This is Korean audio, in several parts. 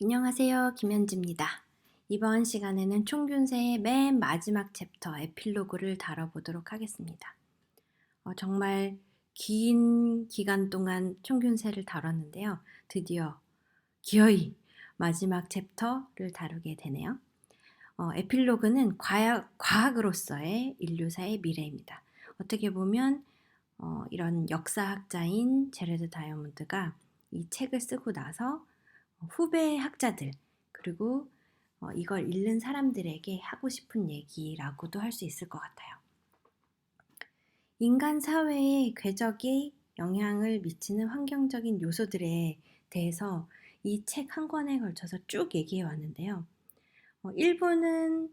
안녕하세요. 김현지입니다. 이번 시간에는 총균세의 맨 마지막 챕터 에필로그를 다뤄보도록 하겠습니다. 정말 긴 기간 동안 총균세를 다뤘는데요. 드디어 기어이 마지막 챕터를 다루게 되네요. 에필로그는 과학으로서의 인류사의 미래입니다. 어떻게 보면 이런 역사학자인 제레드 다이아몬드가 이 책을 쓰고 나서 후배 학자들 그리고 이걸 읽는 사람들에게 하고 싶은 얘기라고도 할 수 있을 것 같아요. 인간 사회의 궤적에 영향을 미치는 환경적인 요소들에 대해서 이 책 한 권에 걸쳐서 쭉 얘기해 왔는데요. 1부는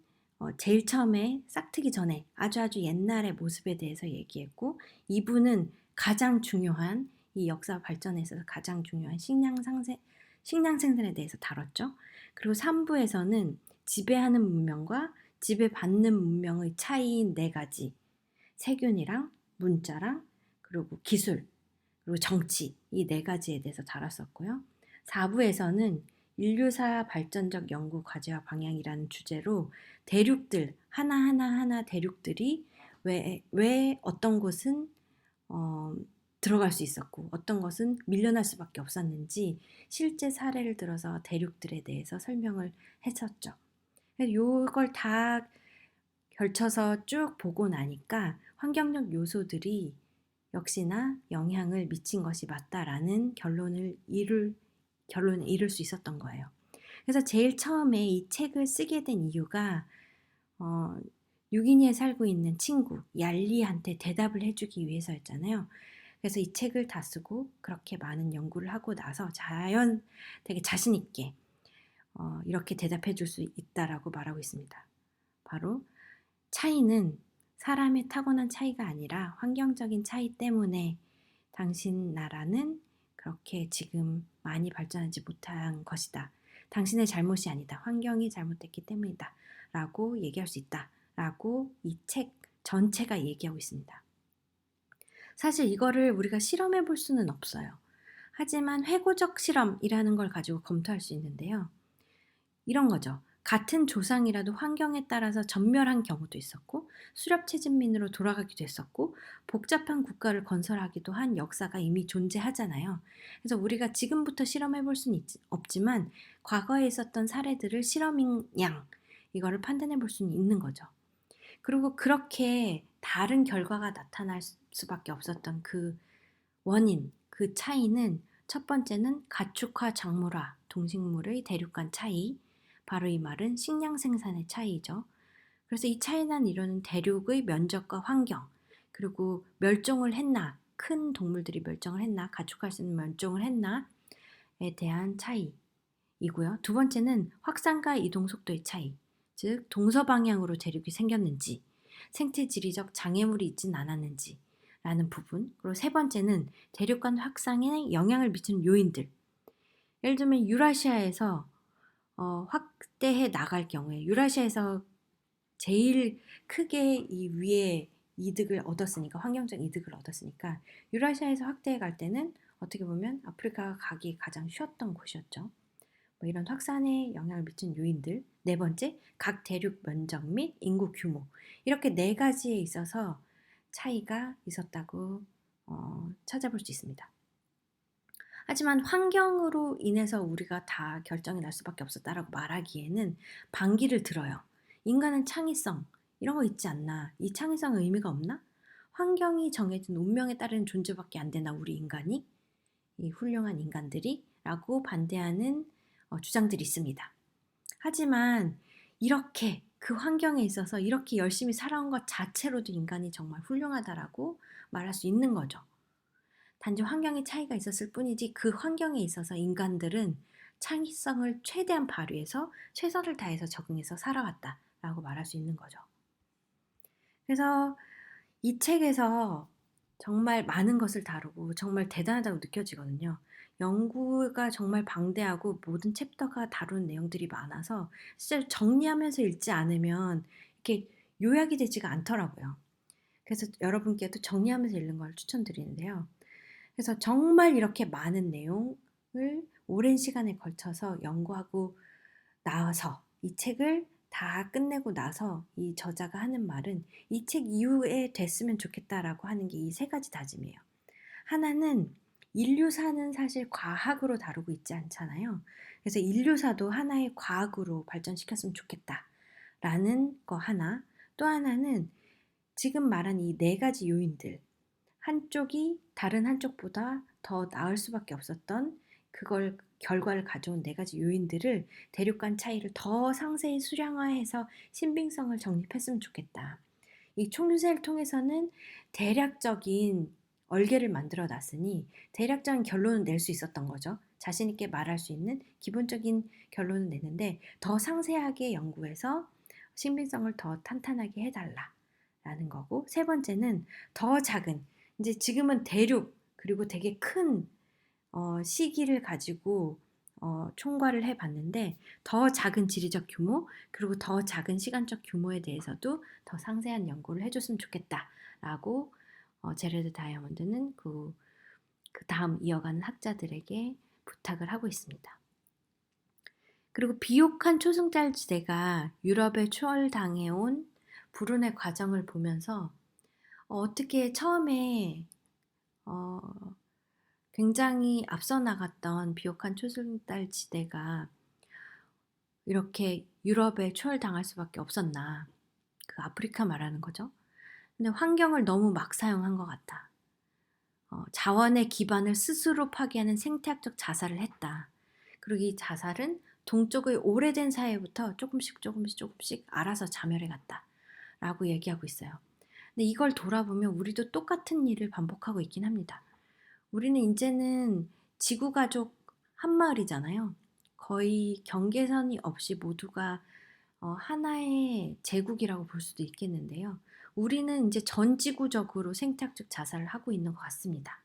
제일 처음에 싹트기 전에 아주 옛날의 모습에 대해서 얘기했고 2부는 가장 중요한 이 역사 발전에 있어서 가장 중요한 식량 생산에 대해서 다뤘죠. 그리고 3부에서는 지배하는 문명과 지배받는 문명의 차이인 4가지 세균이랑 문자랑 그리고 기술 그리고 정치 이 4가지에 대해서 다뤘었고요. 4부에서는 인류사 발전적 연구 과제와 방향이라는 주제로 대륙들 하나하나 대륙들이 왜 어떤 곳은 들어갈 수 있었고 어떤 것은 밀려날 수밖에 없었는지 실제 사례를 들어서 대륙들에 대해서 설명을 했었죠. 이걸 다 걸쳐서 쭉 보고 나니까 환경적 요소들이 역시나 영향을 미친 것이 맞다라는 결론을 이룰 수 있었던 거예요. 그래서 제일 처음에 이 책을 쓰게 된 이유가 어, 뉴기니에 살고 있는 친구 얄리한테 대답을 해주기 위해서였잖아요. 그래서 이 책을 다 쓰고 그렇게 많은 연구를 하고 나서 되게 자신 있게 이렇게 대답해 줄 수 있다라고 말하고 있습니다. 바로 차이는 사람의 타고난 차이가 아니라 환경적인 차이 때문에 당신 나라는 그렇게 지금 많이 발전하지 못한 것이다. 당신의 잘못이 아니다. 환경이 잘못됐기 때문이다. 라고 얘기할 수 있다. 라고 이 책 전체가 얘기하고 있습니다. 사실 이거를 우리가 실험해 볼 수는 없어요. 하지만 회고적 실험이라는 걸 가지고 검토할 수 있는데요. 이런 거죠. 같은 조상이라도 환경에 따라서 전멸한 경우도 있었고 수렵채집민으로 돌아가기도 했었고 복잡한 국가를 건설하기도 한 역사가 이미 존재하잖아요. 그래서 우리가 지금부터 실험해 볼 수는 없지만 과거에 있었던 사례들을 실험인 양 이거를 판단해 볼 수는 있는 거죠. 그리고 그렇게 다른 결과가 나타날 수밖에 없었던 그 원인, 그 차이는 첫 번째는 가축화 작물화 동식물의 대륙 간 차이, 바로 이 말은 식량 생산의 차이죠. 그래서 이 차이난 이루는 대륙의 면적과 환경, 그리고 멸종을 했나, 큰 동물들이 멸종을 했나, 가축할 수 있는 멸종을 했나에 대한 차이이고요. 두 번째는 확산과 이동 속도의 차이, 즉 동서방향으로 대륙이 생겼는지, 생태 지리적 장애물이 있진 않았는지 라는 부분. 그리고 세 번째는 대륙 간 확산에 영향을 미치는 요인들. 예를 들면 유라시아에서 확대해 나갈 경우에 유라시아에서 제일 크게 이 위에 이득을 얻었으니까 환경적 이득을 얻었으니까 유라시아에서 확대해 갈 때는 어떻게 보면 아프리카가 가기 가장 쉬웠던 곳이었죠. 뭐 이런 확산에 영향을 미친 요인들. 네 번째, 각 대륙 면적 및 인구 규모. 이렇게 4가지에 있어서 차이가 있었다고 찾아볼 수 있습니다. 하지만 환경으로 인해서 우리가 다 결정이 날 수밖에 없었다라고 말하기에는 반기를 들어요. 인간은 창의성 이런 거 있지 않나? 이 창의성은 의미가 없나? 환경이 정해진 운명에 따르는 존재밖에 안 되나 우리 인간이? 이 훌륭한 인간들이? 라고 반대하는 주장들이 있습니다. 하지만 이렇게 그 환경에 있어서 이렇게 열심히 살아온 것 자체로도 인간이 정말 훌륭하다라고 말할 수 있는 거죠. 단지 환경의 차이가 있었을 뿐이지 그 환경에 있어서 인간들은 창의성을 최대한 발휘해서 최선을 다해서 적응해서 살아왔다라고 말할 수 있는 거죠. 그래서 이 책에서 정말 많은 것을 다루고 정말 대단하다고 느껴지거든요. 연구가 정말 방대하고 모든 챕터가 다룬 내용들이 많아서 진짜 정리하면서 읽지 않으면 이렇게 요약이 되지가 않더라고요. 그래서 여러분께도 정리하면서 읽는 걸 추천드리는데요. 그래서 정말 이렇게 많은 내용을 오랜 시간에 걸쳐서 연구하고 나서 이 책을 다 끝내고 나서 이 저자가 하는 말은 이 책 이후에 됐으면 좋겠다라고 하는 게 이 세 가지 다짐이에요. 하나는 인류사는 사실 과학으로 다루고 있지 않잖아요. 그래서 인류사도 하나의 과학으로 발전시켰으면 좋겠다라는 거 하나. 또 하나는 지금 말한 이 네 가지 요인들. 한쪽이 다른 한쪽보다 더 나을 수밖에 없었던 그걸 결과를 가져온 네 가지 요인들을 대륙 간 차이를 더 상세히 수량화해서 신빙성을 정립했으면 좋겠다. 이 총유세를 통해서는 대략적인 얼개를 만들어 놨으니 대략적인 결론을 낼 수 있었던 거죠. 자신 있게 말할 수 있는 기본적인 결론을 내는데 더 상세하게 연구해서 신빙성을 더 탄탄하게 해달라라는 거고, 세 번째는 더 작은, 이제 지금은 대륙 그리고 되게 큰 시기를 가지고 총괄을 해봤는데 더 작은 지리적 규모 그리고 더 작은 시간적 규모에 대해서도 더 상세한 연구를 해줬으면 좋겠다라고 제레드 다이아몬드는 그 다음 이어가는 학자들에게 부탁을 하고 있습니다. 그리고 비옥한 초승달지대가 유럽에 추월당해온 불운의 과정을 보면서 어떻게 처음에 굉장히 앞서 나갔던 비옥한 초승달 지대가 이렇게 유럽에 추월당할 수밖에 없었나. 그 아프리카 말하는 거죠. 근데 환경을 너무 막 사용한 것 같다. 자원의 기반을 스스로 파괴하는 생태학적 자살을 했다. 그리고 이 자살은 동쪽의 오래된 사회부터 조금씩 알아서 자멸해 갔다. 라고 얘기하고 있어요. 근데 이걸 돌아보면 우리도 똑같은 일을 반복하고 있긴 합니다. 우리는 이제는 지구가족 한마을이잖아요. 거의 경계선이 없이 모두가 하나의 제국이라고 볼 수도 있겠는데요. 우리는 이제 전 지구적으로 생태학적 자살을 하고 있는 것 같습니다.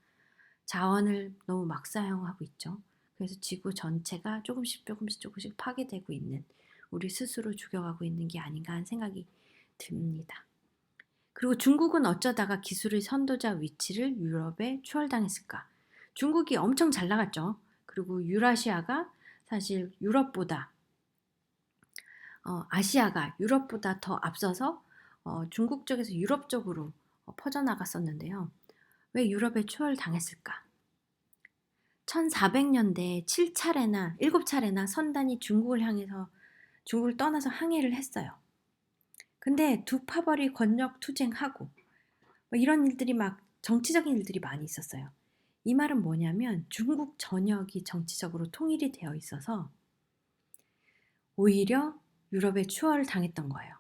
자원을 너무 막 사용하고 있죠. 그래서 지구 전체가 조금씩 파괴되고 있는, 우리 스스로 죽여가고 있는 게 아닌가 하는 생각이 듭니다. 그리고 중국은 어쩌다가 기술의 선도자 위치를 유럽에 추월당했을까? 중국이 엄청 잘 나갔죠. 그리고 유라시아가 사실 유럽보다 아시아가 유럽보다 더 앞서서 중국 쪽에서 유럽 쪽으로 퍼져나갔었는데요. 왜 유럽에 추월당했을까? 1400년대에 7차례나 선단이 중국을 향해서 중국을 떠나서 항해를 했어요. 근데 두 파벌이 권력 투쟁하고 이런 일들이 막 정치적인 일들이 많이 있었어요. 이 말은 뭐냐면 중국 전역이 정치적으로 통일이 되어 있어서 오히려 유럽에 추월을 당했던 거예요.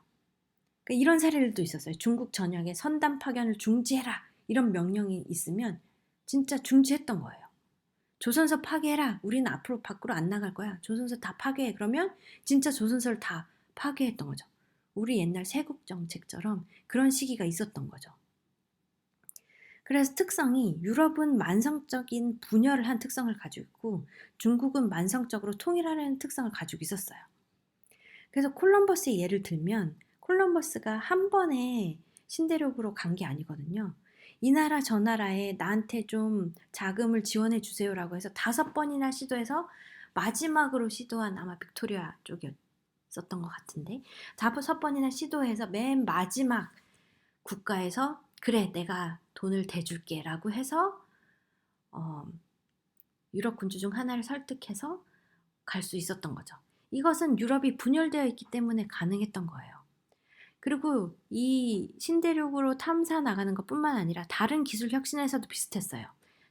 그러니까 이런 사례들도 있었어요. 중국 전역에 선단 파견을 중지해라 이런 명령이 있으면 진짜 중지했던 거예요. 조선소 파괴해라. 우리는 앞으로 밖으로 안 나갈 거야. 조선소 다 파괴해. 그러면 진짜 조선소를 다 파괴했던 거죠. 우리 옛날 세국 정책처럼 그런 시기가 있었던 거죠. 그래서 특성이 유럽은 만성적인 분열을 한 특성을 가지고 있고 중국은 만성적으로 통일하려는 특성을 가지고 있었어요. 그래서 콜럼버스의 예를 들면 콜럼버스가 한 번에 신대륙으로 간 게 아니거든요. 이 나라 저 나라에 나한테 좀 자금을 지원해 주세요라고 해서 5번이나 시도해서 마지막으로 시도한 아마 빅토리아 쪽이었던 것 같은데 5번이나 시도해서 맨 마지막 국가에서 그래 내가 돈을 대줄게 라고 해서 유럽 군주 중 하나를 설득해서 갈 수 있었던 거죠. 이것은 유럽이 분열되어 있기 때문에 가능했던 거예요. 그리고 이 신대륙으로 탐사 나가는 것뿐만 아니라 다른 기술 혁신에서도 비슷했어요.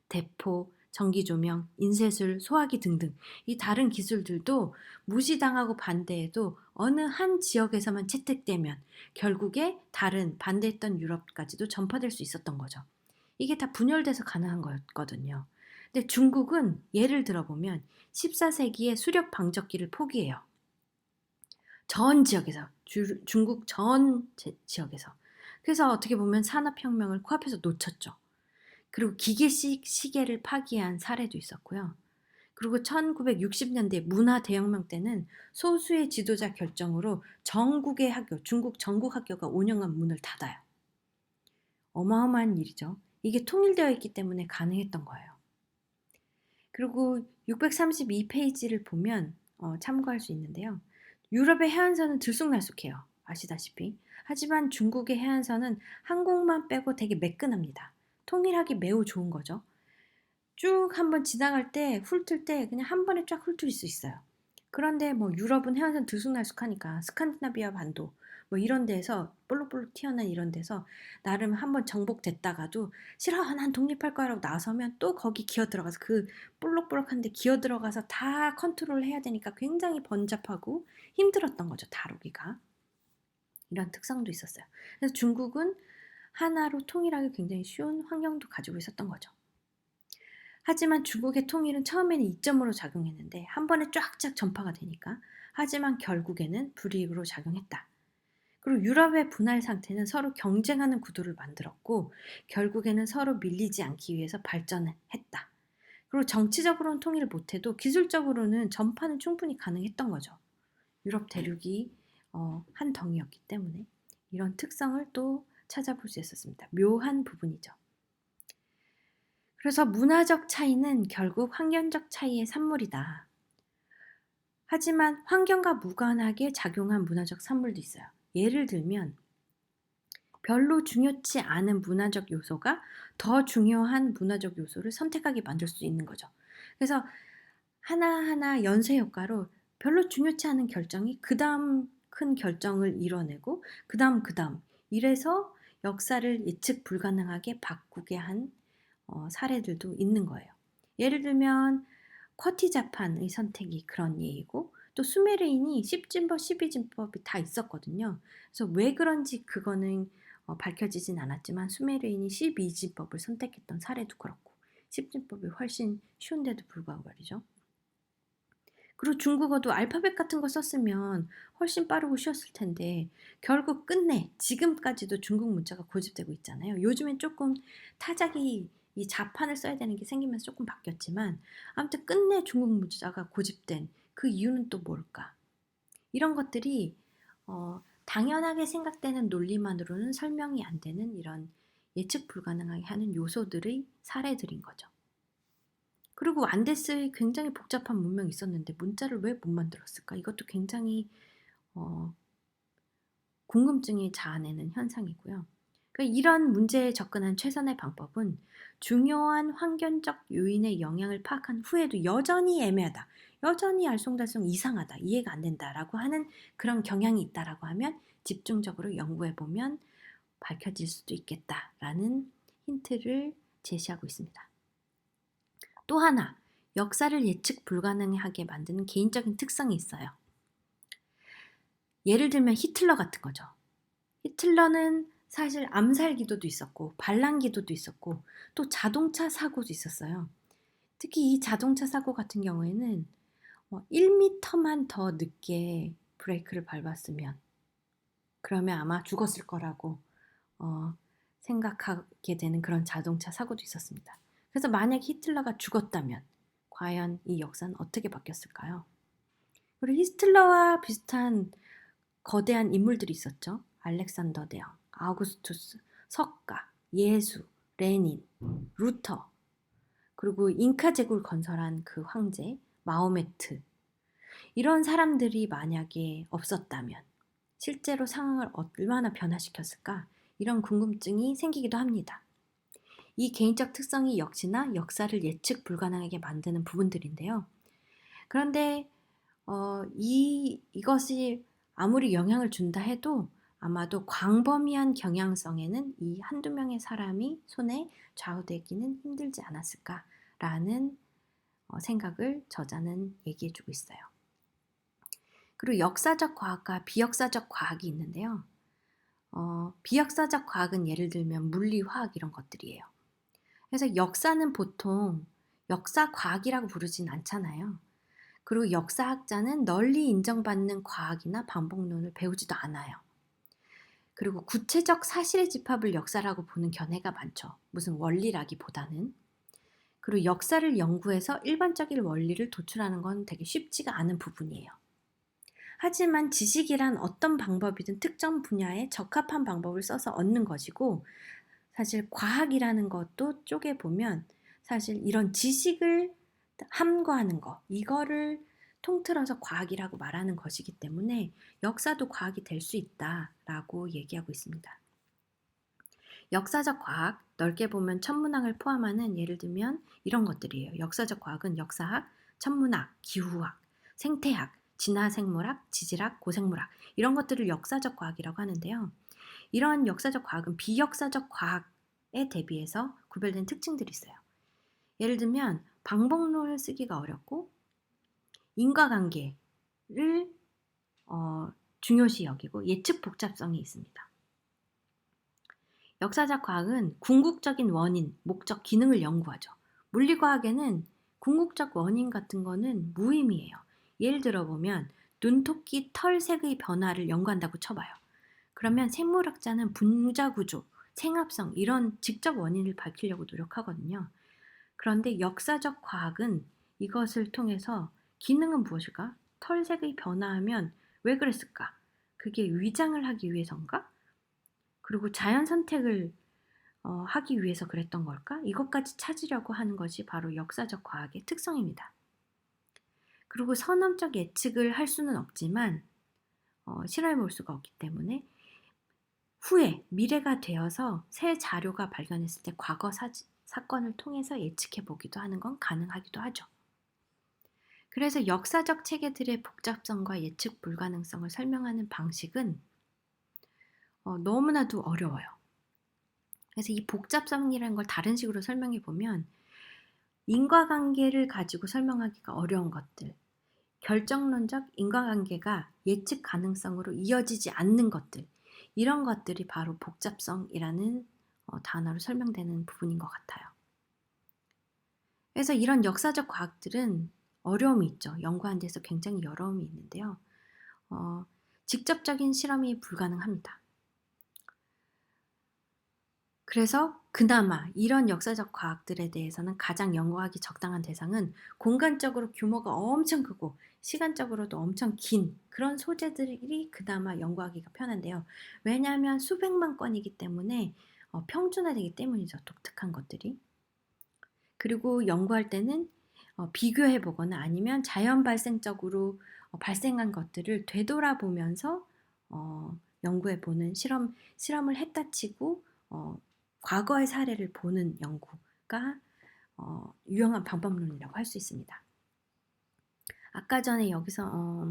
대포, 전기조명, 인쇄술, 소화기 등등 이 다른 기술들도 무시당하고 반대해도 어느 한 지역에서만 채택되면 결국에 다른 반대했던 유럽까지도 전파될 수 있었던 거죠. 이게 다 분열돼서 가능한 거였거든요. 근데 중국은 예를 들어보면 14세기에 수력 방적기를 포기해요. 전 지역에서, 중국 전 지역에서. 그래서 어떻게 보면 산업혁명을 코앞에서 놓쳤죠. 그리고 기계식 시계를 파기한 사례도 있었고요. 그리고 1960년대 문화 대혁명 때는 소수의 지도자 결정으로 전국의 학교, 중국 전국 학교가 5년간 문을 닫아요. 어마어마한 일이죠. 이게 통일되어 있기 때문에 가능했던 거예요. 그리고 632페이지를 보면 참고할 수 있는데요. 유럽의 해안선은 들쑥날쑥해요. 아시다시피. 하지만 중국의 해안선은 항공만 빼고 되게 매끈합니다. 통일하기 매우 좋은 거죠. 쭉 한번 지나갈 때, 훑을 때 그냥 한 번에 쫙 훑을 수 있어요. 그런데 뭐 유럽은 해안선 들쑥날쑥하니까 스칸디나비아 반도 뭐 이런 데서 볼록볼록 튀어나온 이런 데서 나름 한번 정복됐다가도 싫어 난 독립할 거라고 나서면 또 거기 기어 들어가서 그 볼록볼록한데 기어 들어가서 다 컨트롤 해야 되니까 굉장히 번잡하고 힘들었던 거죠, 다루기가. 이런 특성도 있었어요. 그래서 중국은 하나로 통일하기 굉장히 쉬운 환경도 가지고 있었던 거죠. 하지만 중국의 통일은 처음에는 이점으로 작용했는데 한 번에 쫙쫙 전파가 되니까, 하지만 결국에는 불이익으로 작용했다. 그리고 유럽의 분할 상태는 서로 경쟁하는 구도를 만들었고 결국에는 서로 밀리지 않기 위해서 발전했다. 그리고 정치적으로는 통일을 못해도 기술적으로는 전파는 충분히 가능했던 거죠. 유럽 대륙이 한 덩이였기 때문에 이런 특성을 또 찾아볼 수 있었습니다. 묘한 부분이죠. 그래서 문화적 차이는 결국 환경적 차이의 산물이다. 하지만 환경과 무관하게 작용한 문화적 산물도 있어요. 예를 들면 별로 중요치 않은 문화적 요소가 더 중요한 문화적 요소를 선택하게 만들 수 있는 거죠. 그래서 하나하나 연쇄 효과로 별로 중요치 않은 결정이 그 다음 큰 결정을 이뤄내고 그 다음 이래서 역사를 예측 불가능하게 바꾸게 한 사례들도 있는 거예요. 예를 들면 쿼티 자판의 선택이 그런 예이고, 또 수메르인이 10진법, 12진법이 다 있었거든요. 그래서 왜 그런지 그거는 밝혀지진 않았지만 수메르인이 12진법을 선택했던 사례도 그렇고, 10진법이 훨씬 쉬운데도 불구하고 말이죠. 그리고 중국어도 알파벳 같은 거 썼으면 훨씬 빠르고 쉬웠을 텐데 결국 끝내 지금까지도 중국 문자가 고집되고 있잖아요. 요즘엔 조금 타작이 이 자판을 써야 되는 게 생기면서 조금 바뀌었지만 아무튼 끝내 중국 문자가 고집된 그 이유는 또 뭘까? 이런 것들이 당연하게 생각되는 논리만으로는 설명이 안 되는 이런 예측 불가능하게 하는 요소들의 사례들인 거죠. 그리고 안데스의 굉장히 복잡한 문명이 있었는데 문자를 왜 못 만들었을까? 이것도 굉장히 궁금증이 자아내는 현상이고요. 그러니까 이런 문제에 접근한 최선의 방법은 중요한 환경적 요인의 영향을 파악한 후에도 여전히 애매하다, 여전히 알쏭달쏭 이상하다, 이해가 안 된다라고 하는 그런 경향이 있다라고 하면 집중적으로 연구해보면 밝혀질 수도 있겠다라는 힌트를 제시하고 있습니다. 또 하나, 역사를 예측 불가능하게 만드는 개인적인 특성이 있어요. 예를 들면 히틀러 같은 거죠. 히틀러는 사실 암살 기도도 있었고 반란 기도도 있었고 또 자동차 사고도 있었어요. 특히 이 자동차 사고 같은 경우에는 1m만 더 늦게 브레이크를 밟았으면 그러면 아마 죽었을 거라고 생각하게 되는 그런 자동차 사고도 있었습니다. 그래서 만약 히틀러가 죽었다면 과연 이 역사는 어떻게 바뀌었을까요? 그리고 히틀러와 비슷한 거대한 인물들이 있었죠. 알렉산더 대왕, 아우구스투스, 석가, 예수, 레닌, 루터, 그리고 잉카 제국을 건설한 그 황제 마호메트. 이런 사람들이 만약에 없었다면 실제로 상황을 얼마나 변화시켰을까? 이런 궁금증이 생기기도 합니다. 이 개인적 특성이 역시나 역사를 예측 불가능하게 만드는 부분들인데요. 그런데 이것이 아무리 영향을 준다 해도 아마도 광범위한 경향성에는 이 한두 명의 사람이 손에 좌우되기는 힘들지 않았을까라는 생각을 저자는 얘기해주고 있어요. 그리고 역사적 과학과 비역사적 과학이 있는데요. 비역사적 과학은 예를 들면 물리, 화학 이런 것들이에요. 그래서 역사는 보통 역사 과학이라고 부르진 않잖아요. 그리고 역사학자는 널리 인정받는 과학이나 반복론을 배우지도 않아요. 그리고 구체적 사실의 집합을 역사라고 보는 견해가 많죠. 무슨 원리라기보다는. 그리고 역사를 연구해서 일반적인 원리를 도출하는 건 되게 쉽지가 않은 부분이에요. 하지만 지식이란 어떤 방법이든 특정 분야에 적합한 방법을 써서 얻는 것이고, 사실 과학이라는 것도 쪼개보면 사실 이런 지식을 함구하는 거, 이거를 통틀어서 과학이라고 말하는 것이기 때문에 역사도 과학이 될 수 있다라고 얘기하고 있습니다. 역사적 과학, 넓게 보면 천문학을 포함하는 예를 들면 이런 것들이에요. 역사적 과학은 역사학, 천문학, 기후학, 생태학, 진화생물학, 지질학, 고생물학 이런 것들을 역사적 과학이라고 하는데요. 이런 역사적 과학은 비역사적 과학에 대비해서 구별된 특징들이 있어요. 예를 들면 방법론을 쓰기가 어렵고 인과관계를 중요시 여기고 예측 복잡성이 있습니다. 역사적 과학은 궁극적인 원인, 목적, 기능을 연구하죠. 물리과학에는 궁극적 원인 같은 거는 무의미해요. 예를 들어보면 눈토끼 털색의 변화를 연구한다고 쳐봐요. 그러면 생물학자는 분자구조, 생합성 이런 직접 원인을 밝히려고 노력하거든요. 그런데 역사적 과학은 이것을 통해서 기능은 무엇일까? 털색이 변화하면 왜 그랬을까? 그게 위장을 하기 위해서인가? 그리고 자연 선택을 하기 위해서 그랬던 걸까? 이것까지 찾으려고 하는 것이 바로 역사적 과학의 특성입니다. 그리고 선언적 예측을 할 수는 없지만 실험해 볼 수가 없기 때문에 후에 미래가 되어서 새 자료가 발견했을 때 과거 사건을 통해서 예측해 보기도 하는 건 가능하기도 하죠. 그래서 역사적 체계들의 복잡성과 예측 불가능성을 설명하는 방식은 너무나도 어려워요. 그래서 이 복잡성이라는 걸 다른 식으로 설명해 보면 인과관계를 가지고 설명하기가 어려운 것들, 결정론적 인과관계가 예측 가능성으로 이어지지 않는 것들, 이런 것들이 바로 복잡성이라는 단어로 설명되는 부분인 것 같아요. 그래서 이런 역사적 과학들은 어려움이 있죠. 연구하는 데서 굉장히 어려움이 있는데요. 직접적인 실험이 불가능합니다. 그래서 그나마 이런 역사적 과학들에 대해서는 가장 연구하기 적당한 대상은 공간적으로 규모가 엄청 크고 시간적으로도 엄청 긴 그런 소재들이 그나마 연구하기가 편한데요. 왜냐하면 수백만 건이기 때문에 평준화되기 때문이죠. 독특한 것들이. 그리고 연구할 때는 비교해 보거나 아니면 자연 발생적으로 발생한 것들을 되돌아보면서 연구해 보는 실험을 했다 치고 과거의 사례를 보는 연구가 유용한 방법론이라고 할 수 있습니다. 아까 전에 여기서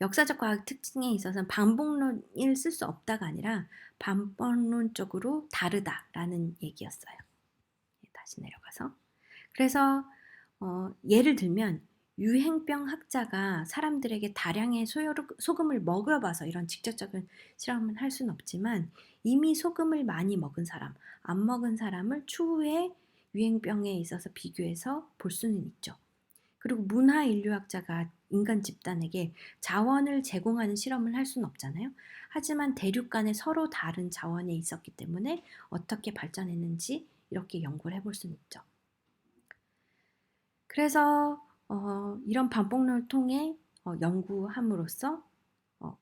역사적 과학 특징에 있어서는 반복론을 쓸 수 없다가 아니라 반복론적으로 다르다라는 얘기였어요. 다시 내려가서. 그래서 예를 들면 유행병 학자가 사람들에게 다량의 소금을 먹여봐서 이런 직접적인 실험을 할 수는 없지만 이미 소금을 많이 먹은 사람, 안 먹은 사람을 추후에 유행병에 있어서 비교해서 볼 수는 있죠. 그리고 문화인류학자가 인간 집단에게 자원을 제공하는 실험을 할 수는 없잖아요. 하지만 대륙 간에 서로 다른 자원이 있었기 때문에 어떻게 발전했는지 이렇게 연구를 해볼 수는 있죠. 그래서 이런 반복론을 통해 연구함으로써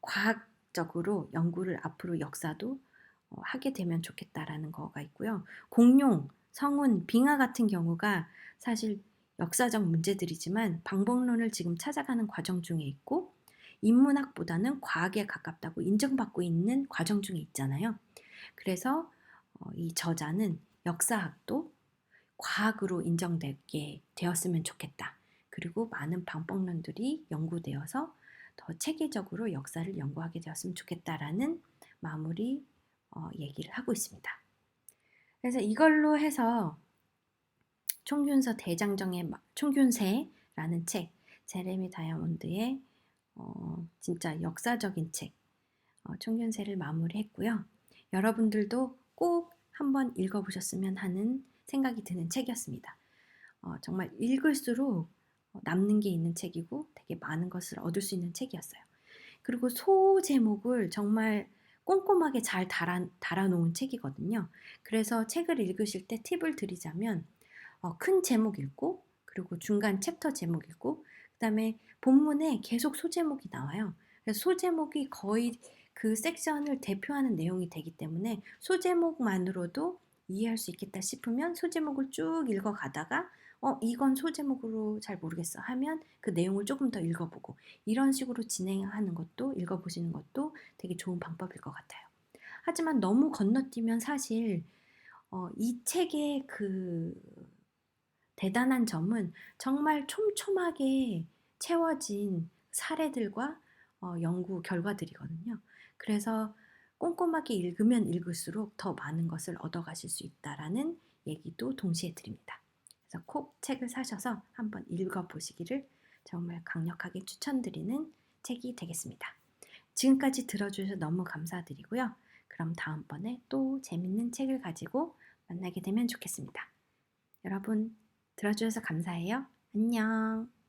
과학적으로 연구를 앞으로 역사도 하게 되면 좋겠다라는 거가 있고요. 공룡, 성운, 빙하 같은 경우가 사실 역사적 문제들이지만 반복론을 지금 찾아가는 과정 중에 있고 인문학보다는 과학에 가깝다고 인정받고 있는 과정 중에 있잖아요. 그래서 이 저자는 역사학도 과학으로 인정되게 되었으면 좋겠다. 그리고 많은 반복론들이 연구되어서 더 체계적으로 역사를 연구하게 되었으면 좋겠다라는 마무리 얘기를 하고 있습니다. 그래서 이걸로 해서 총균서 대장정의 총균세라는 책, 제레미 다이아몬드의 진짜 역사적인 책, 총균세를 마무리했고요. 여러분들도 꼭 한번 읽어보셨으면 하는 생각이 드는 책이었습니다. 정말 읽을수록 남는 게 있는 책이고 되게 많은 것을 얻을 수 있는 책이었어요. 그리고 소 제목을 정말 꼼꼼하게 잘 달아놓은 책이거든요. 그래서 책을 읽으실 때 팁을 드리자면 큰 제목 읽고 그리고 중간 챕터 제목 읽고 그 다음에 본문에 계속 소제목이 나와요. 그래서 소제목이 거의 그 섹션을 대표하는 내용이 되기 때문에 소제목만으로도 이해할 수 있겠다 싶으면 소제목을 쭉 읽어가다가 이건 소제목으로 잘 모르겠어 하면 그 내용을 조금 더 읽어보고 이런 식으로 진행하는 것도 읽어보시는 것도 되게 좋은 방법일 것 같아요. 하지만 너무 건너뛰면 사실 이 책의 그 대단한 점은 정말 촘촘하게 채워진 사례들과 연구 결과들이거든요. 그래서 꼼꼼하게 읽으면 읽을수록 더 많은 것을 얻어가실 수 있다라는 얘기도 동시에 드립니다. 그래서 꼭 책을 사셔서 한번 읽어보시기를 정말 강력하게 추천드리는 책이 되겠습니다. 지금까지 들어주셔서 너무 감사드리고요. 그럼 다음번에 또 재밌는 책을 가지고 만나게 되면 좋겠습니다. 여러분, 들어주셔서 감사해요. 안녕.